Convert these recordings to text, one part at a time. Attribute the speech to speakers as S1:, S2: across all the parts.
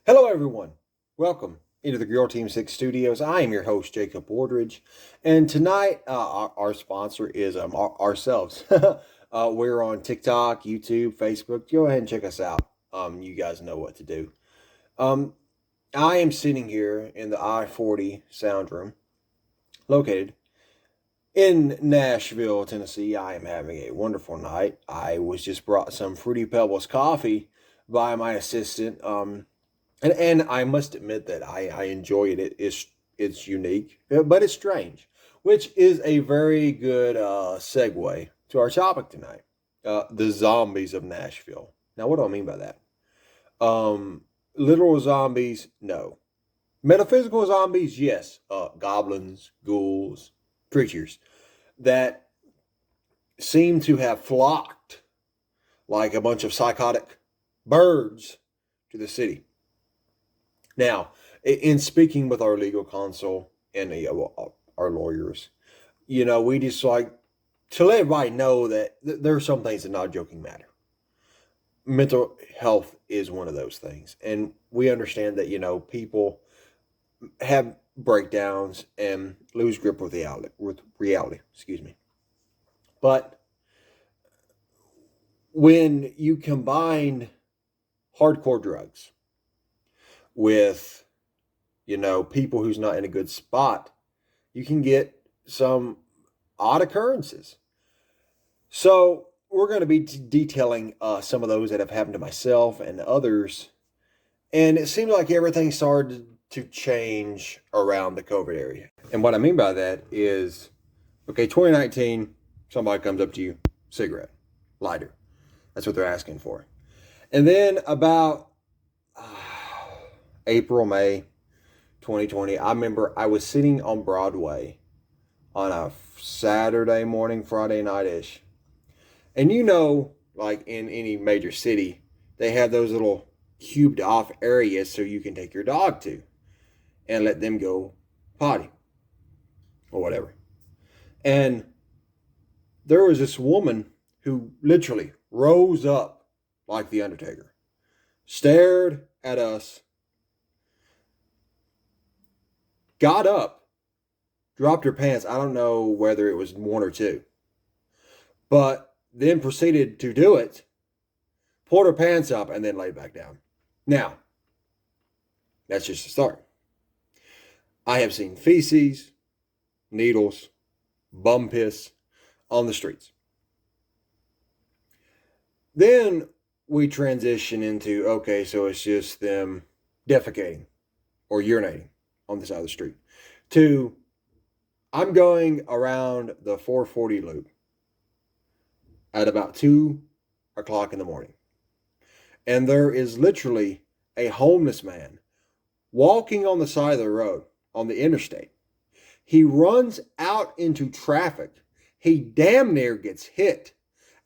S1: Hello, everyone. Welcome into the Girl Team 6 studios. I am your host, Jacob Wardridge. And tonight, our sponsor is ourselves. We're on TikTok, YouTube, Facebook. Go ahead and check us out. You guys know what to do. Um, I am sitting here in the I-40 sound room, located in Nashville, Tennessee. I am having a wonderful night. I was just brought some Fruity Pebbles coffee by my assistant. And I must admit that I enjoy it. It's unique, but it's strange, which is a very good segue to our topic tonight: the zombies of Nashville. Now, what do I mean by that? Literal zombies, no. Metaphysical zombies, yes. Goblins, ghouls, creatures that seem to have flocked like a bunch of psychotic birds to the city. Now, in speaking with our legal counsel and our lawyers, we just like to let everybody know that there are some things that not a joking matter. Mental health is one of those things. And we understand that, people have breakdowns and lose grip with reality, excuse me. But when you combine hardcore drugs with people who's not in a good spot, you can get some odd occurrences. So we're going to be detailing some of those that have happened to myself and others. And it seems like everything started to change around the COVID area. And what I mean by that is, 2019, somebody comes up to you, cigarette, lighter. That's what they're asking for. And then about April, May 2020, I remember I was sitting on Broadway on a Saturday morning, Friday night-ish. And like in any major city, they have those little cubed off areas so you can take your dog to and let them go potty or whatever. And there was this woman who literally rose up like the Undertaker, stared at us, got up, dropped her pants. I don't know whether it was one or two, but then proceeded to do it, pulled her pants up, and then laid back down. Now, that's just the start. I have seen feces, needles, bum piss on the streets. Then we transition into, so it's just them defecating or urinating on the side of the street, to I'm going around the 440 loop at about 2 o'clock in the morning. And there is literally a homeless man walking on the side of the road on the interstate. He runs out into traffic. He damn near gets hit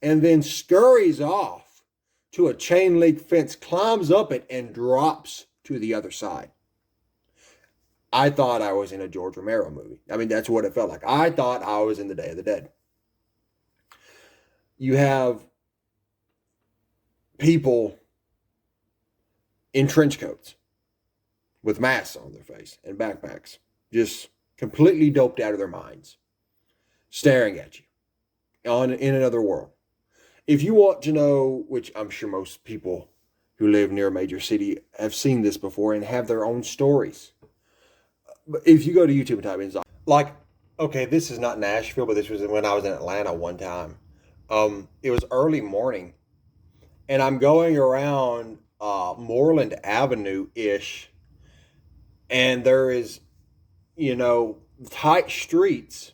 S1: and then scurries off to a chain link fence, climbs up it, and drops to the other side. I thought I was in a George Romero movie. I mean, that's what it felt like. I thought I was in the Day of the Dead. You have people in trench coats with masks on their face and backpacks, just completely doped out of their minds, staring at you in another world. If you want to know, which I'm sure most people who live near a major city have seen this before and have their own stories. But if you go to YouTube and type in zombie, this is not Nashville, but this was when I was in Atlanta one time. It was early morning, and I'm going around Moreland Avenue-ish, and there is, tight streets,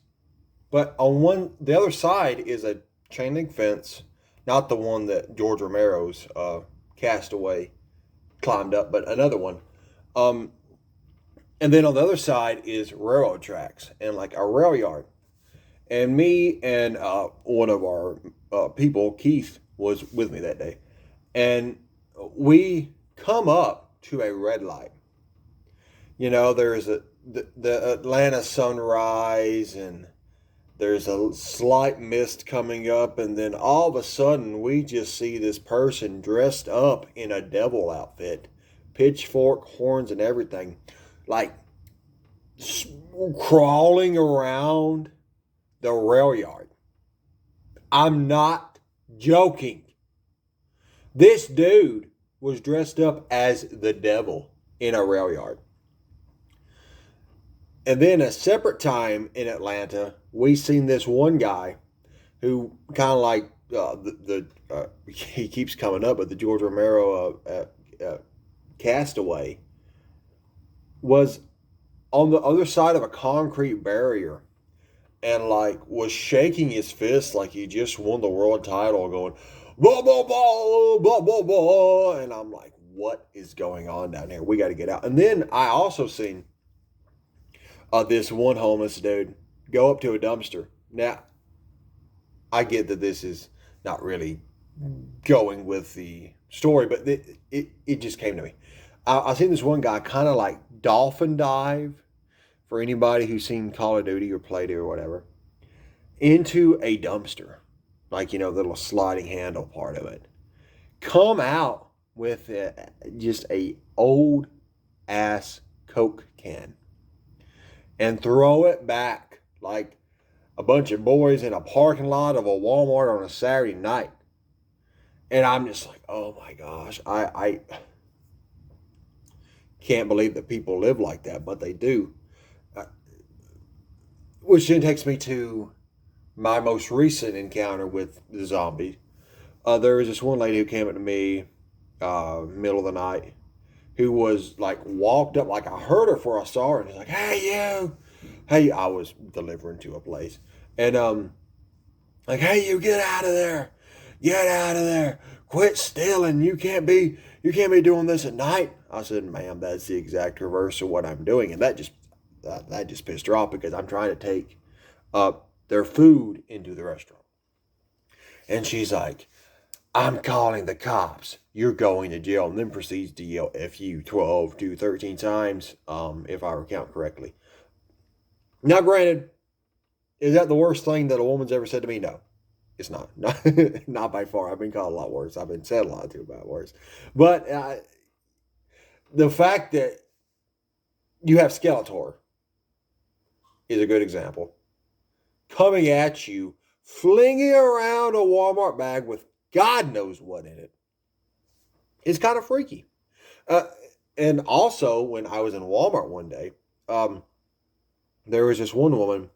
S1: but on the other side is a chain link fence, not the one that George Romero's Castaway climbed up, but another one. And then on the other side is railroad tracks and like a rail yard. And me and one of our people, Keith, was with me that day. And we come up to a red light. There's the Atlanta sunrise, and there's a slight mist coming up. And then all of a sudden, we just see this person dressed up in a devil outfit, pitchfork, horns, and everything, like crawling around the rail yard. I'm not joking. This dude was dressed up as the devil in a rail yard. And then a separate time in Atlanta, we seen this one guy who kind of like he keeps coming up, but the George Romero Castaway was on the other side of a concrete barrier and like was shaking his fist like he just won the world title, going blah blah blah blah blah blah, and I'm like, what is going on down here? We got to get out. And then I also seen this one homeless dude go up to a dumpster. Now, I get that this is not really going with the story, but it just came to me. I seen this one guy kind of like dolphin dive, for anybody who's seen Call of Duty or Play-Doh or whatever, into a dumpster, like, the little sliding handle part of it. Come out with just a old ass Coke can and throw it back like a bunch of boys in a parking lot of a Walmart on a Saturday night. And I'm just like, oh my gosh, I can't believe that people live like that, but they do. Which then takes me to my most recent encounter with the zombie. There was this one lady who came up to me middle of the night who was like walked up, like I heard her before I saw her, and she's like, hey you, hey, I was delivering to a place, and like, hey you, get out of there, quit stealing, you can't be doing this at night. I said, ma'am, that's the exact reverse of what I'm doing. And that just pissed her off, because I'm trying to take their food into the restaurant. And she's like, I'm calling the cops. You're going to jail. And then proceeds to yell F-U 12 to 13 times, if I recount correctly. Now, granted, is that the worst thing that a woman's ever said to me? No, it's not. Not by far. I've been called a lot worse. I've been said a lot too about worse. But the fact that you have Skeletor is a good example. Coming at you, flinging around a Walmart bag with God knows what in it. It's kind of freaky. And also, when I was in Walmart one day, there was this one woman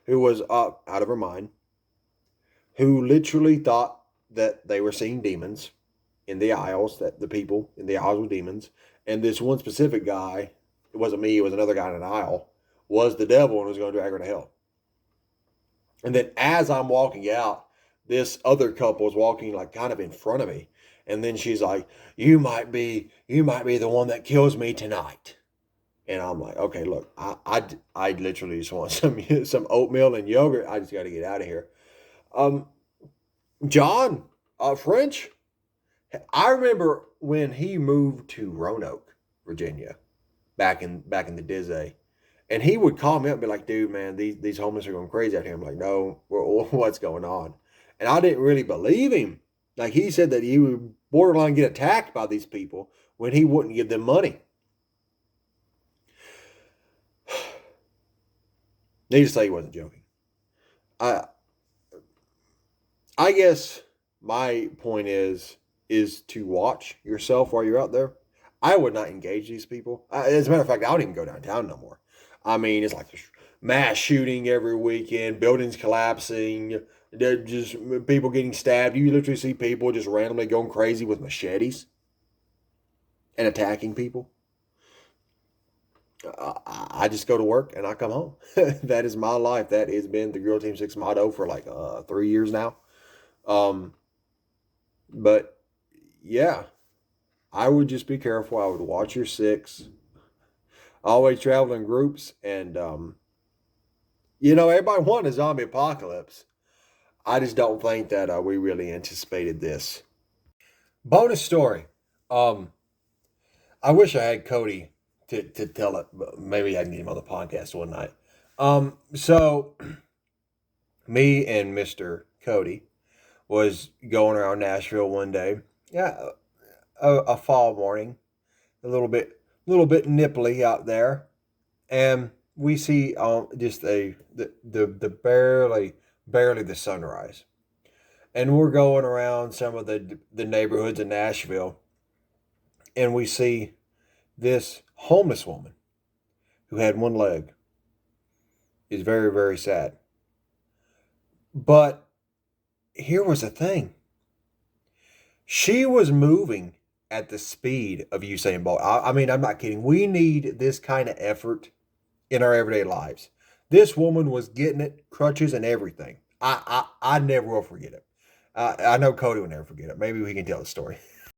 S1: who was out of her mind, who literally thought that they were seeing demons in the aisles, that the people in the aisles were demons. And this one specific guy, it wasn't me, it was another guy in an aisle, was the devil and was going to drag her to hell. And then as I'm walking out, this other couple is walking like kind of in front of me. And then she's like, you might be the one that kills me tonight. And I'm like, okay, look, I literally just want some oatmeal and yogurt. I just got to get out of here. John French, I remember when he moved to Roanoke, Virginia, back in the Dizzy. And he would call me up and be like, dude, man, these homeless are going crazy out here. I'm like, no, what's going on? And I didn't really believe him. Like, he said that he would borderline get attacked by these people when he wouldn't give them money. Needless to say, he wasn't joking. I guess my point is to watch yourself while you're out there. I would not engage these people. As a matter of fact, I don't even go downtown no more. I mean, it's like mass shooting every weekend, buildings collapsing, just people getting stabbed. You literally see people just randomly going crazy with machetes and attacking people. I just go to work and I come home. That is my life. That has been the Girl Team 6 motto for like 3 years now. But yeah, I would just be careful. I would watch your six. Always travel in groups, and everybody wanted a zombie apocalypse. I just don't think that we really anticipated this. Bonus story. I wish I had Cody to tell it, but maybe I can get him on the podcast one night. So me and Mr. Cody was going around Nashville one day. Yeah, a fall morning. a little bit nipply out there, and we see just the barely the sunrise, and we're going around some of the neighborhoods in Nashville, and we see this homeless woman who had one leg. Is very, very sad. But here was the thing. She was moving at the speed of Usain Bolt. I mean, I'm not kidding. We need this kind of effort in our everyday lives. This woman was getting it, crutches and everything. I never will forget it. I know Cody will never forget it. Maybe we can tell the story.